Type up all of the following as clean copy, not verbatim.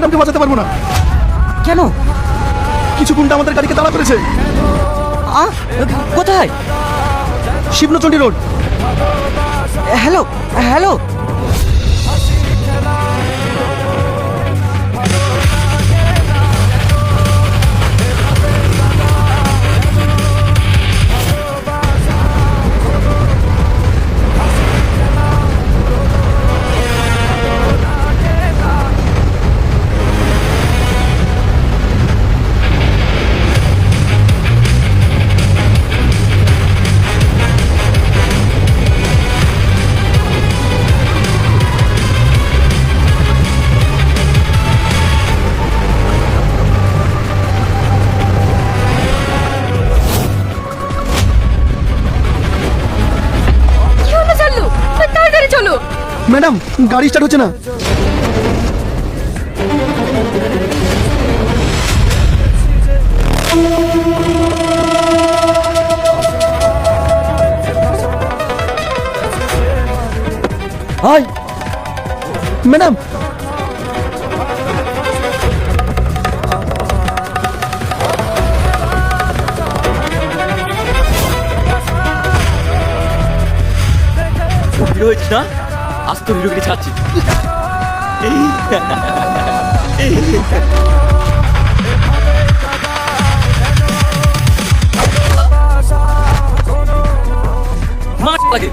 ম্যাডামকে বাঁচাতে পারবো না। কেন? কিছু গুন্ডা আমাদের গাড়িকে তাড়া করেছে। কোথায়? শিবনচন্ডী রোড। হ্যালো হ্যালো, ম্যাডাম গাড়ি স্টার্ট হচ্ছে না। হাই ম্যাডাম, হিরো হয়েছিস না? আজ তো হিরোগিরি ছাড়ছি। মাছ লাগে।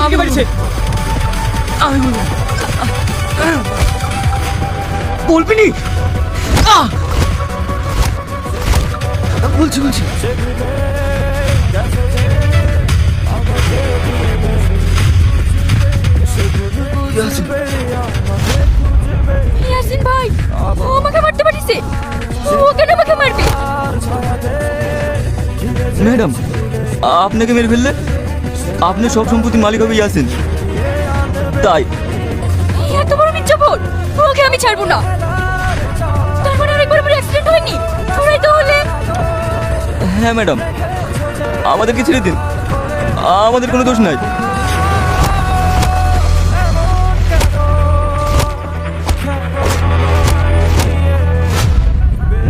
আমাকে বাড়িছে। আমি বলবি নি? বলছি বলছি। ইয়াসিন ভাই, ও আমাকে মারতে পারিছে। ও কেন আমাকে মারবে? ম্যাডাম, আপনাকে মেরে ফেললে আপনি সব সম্পত্তির মালিক হবে ইয়াসিন, তাই। এত বড় মিথ্যাবোধ, ওকে আমি ছাড়বো না। তার মানে আরেকবার আমার অ্যাক্সিডেন্ট হয়নি? ওরাই তো হলে। হ্যাঁ ম্যাডাম, আমাদেরকে ছেড়ে দিন, আমাদের কোনো দোষ নাই।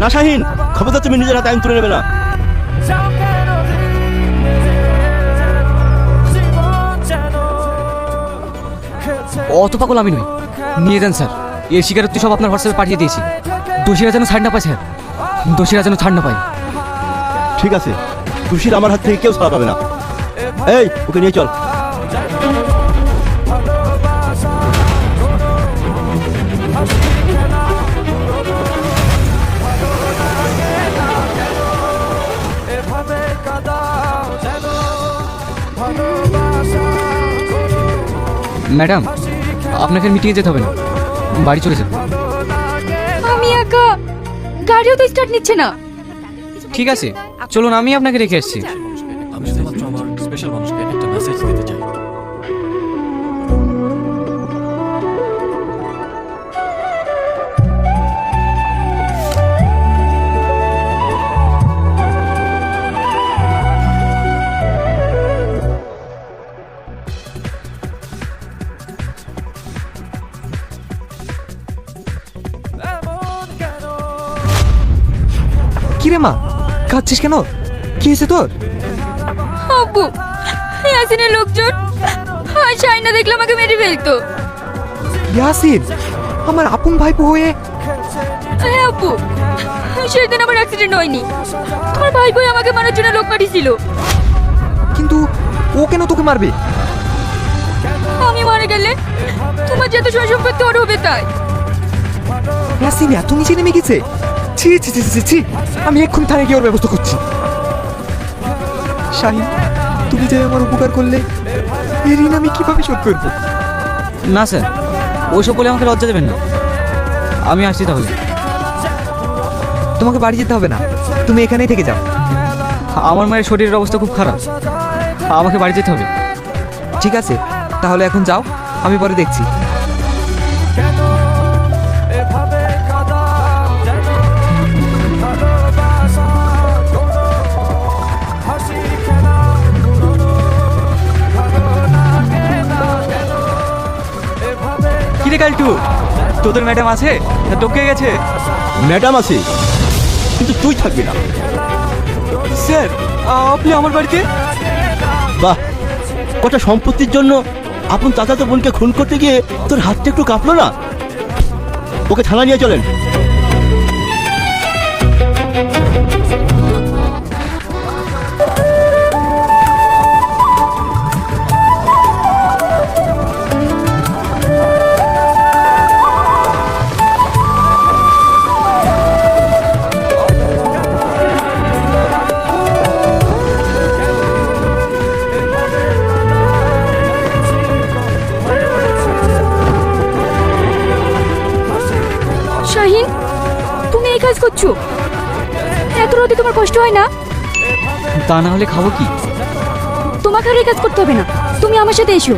না শাহিন, খবরদার তুমি নিজের হাতে আইন তুলে নেবে না। অত পাগল আমি নই। নিয়ে যান স্যার, এর স্বীকারোক্তি সব আপনার হোয়াটসঅ্যাপে পাঠিয়ে দিয়েছি। দোষীরা যেন ছাড় না পায় স্যার, দোষীরা যেন ছাড় না পায়। ঠিক আছে, খুশির আমার হাত থেকে কেউ ছাড়া পাবে না। এই ওকে নিয়ে চল। ম্যাডাম, আপনাকে মিটিংয়ে যেতে হবে না, বাড়ি চলে যান। আমি একা, গাড়িও তো স্টার্ট নিচ্ছে না। ঠিক আছে চলুন, আমি আপনাকে রেখে আসছি। আমি শুধুমাত্র আমার স্পেশাল মানুষকে একটা মেসেজ দিতে চাই। কিরে মা, কাঁদছিস কেন? কি হয়েছে তোর? আব্বু, ইয়াসিনের লোকজন আর শাইনা দেখলে আমাকে মেরে ফেলতো। ইয়াসিন আমার আপন ভাইপো হয়ে? হ্যাঁ আব্বু, সেদিন আমার অ্যাক্সিডেন্ট হয়নি। তোমার ভাই বোন আমাকে মারার জন্য লোক পাঠিয়েছিল। কিন্তু ও কেন তোকে মারবে? আমি মারা গেলে তোমার যত সয় সম্পত্তি ওর হবে তাই। ইয়াসিন এত নিচে নেমে গেছে? ছি ছি ছি ছি ছি, আমি এক্ষুনি থানায় গিয়ে ওর ব্যবস্থা করছি। শাহিন, তুমি যে আমার উপকার করলে, এই ঋণ আমি কিভাবে শোধ করবো? না স্যার, ওইসব বলে আমাকে লজ্জা দেবেন না। আমি আসছি তাহলে। তোমাকে বাড়ি যেতে হবে না, তুমি এখানেই থেকে যাও। আমার মায়ের শরীরের অবস্থা খুব খারাপ, আমাকে বাড়ি যেতে হবে। ঠিক আছে, তাহলে এখন যাও, আমি পরে দেখছি। কিরে কালটু, তোদের ম্যাডাম আছে না টপকে গেছে? ম্যাডাম আছে, কিন্তু তুই থাকবি না। স্যার, আপনি আমার বাড়িতে? বাহ, কটা সম্পত্তির জন্য আপন চাচাতো বোনকে খুন করতে গিয়ে তোর হাতটা একটু কাঁপলো না? ওকে থানা নিয়ে চলেন। শাহিন, তুমি এই কাজ করছো? এত রাতে তোমার কষ্ট হয় না? তা না হলে খাবো কি? তোমাকে আর এই কাজ করতে হবে না, তুমি আমার সাথে এসো।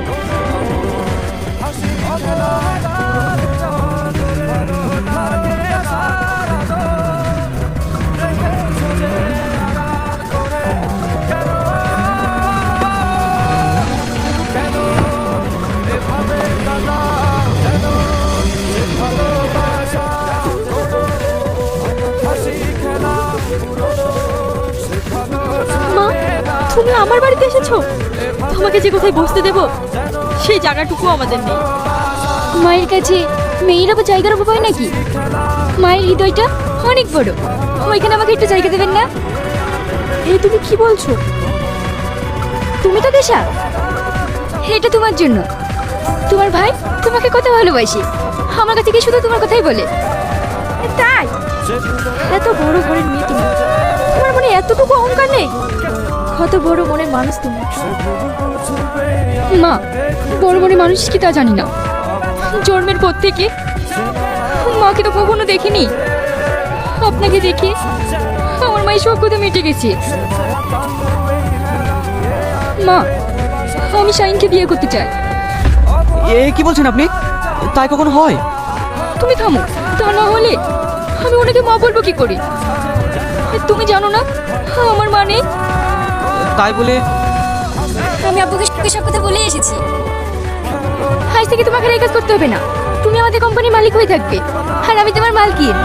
মা, তুমি আমার বাড়িতে এসেছো? তোমাকে যে কোথায় বসতে দেব সেই জায়গাটুকু আমাদের নেই। মায়ের কাছে মেয়ের আবার জায়গার অভাব হয় নাকি? মায়ের হৃদয়টা অনেক বড়, ওইখানে আমাকে একটু জায়গা দেবেন না? এই তুমি কি বলছো? তুমি তো দেশা, এটা তোমার জন্য। তোমার ভাই তোমাকে কত ভালোবাসে, আমার কাছে কি শুধু তোমার কথাই বলে? তাই এত বড় ঘরের মেয়ে তুমি, তোমার মনে এতটুকু অহংকার নেই? কত বড় মনের মানুষ তুমি। মা, বড় মনের মানুষ কি তা জানি না, জন্মের পর থেকে মাকে তো কখনো দেখিনি। আপনাকে দেখে আমার মায়ের সব কথা মিটে গেছে। মা, আমি শাহিনকে বিয়ে করতে চাই। এ কি বলছেন আপনি? তাই কখনো হয়? তুমি থামো, তা না হলে আমি ওনাকে মা বলবো কি করে? তুমি জানো না আমার মানে? তাই বলে আমি আব্বুকে সব কথা বলে এসেছি। আজ থেকে তোমাকে আর এই কাজ করতে হবে না, তুমি আমাদের কোম্পানির মালিক হয়ে থাকবে আর আমি তোমার মালকিন।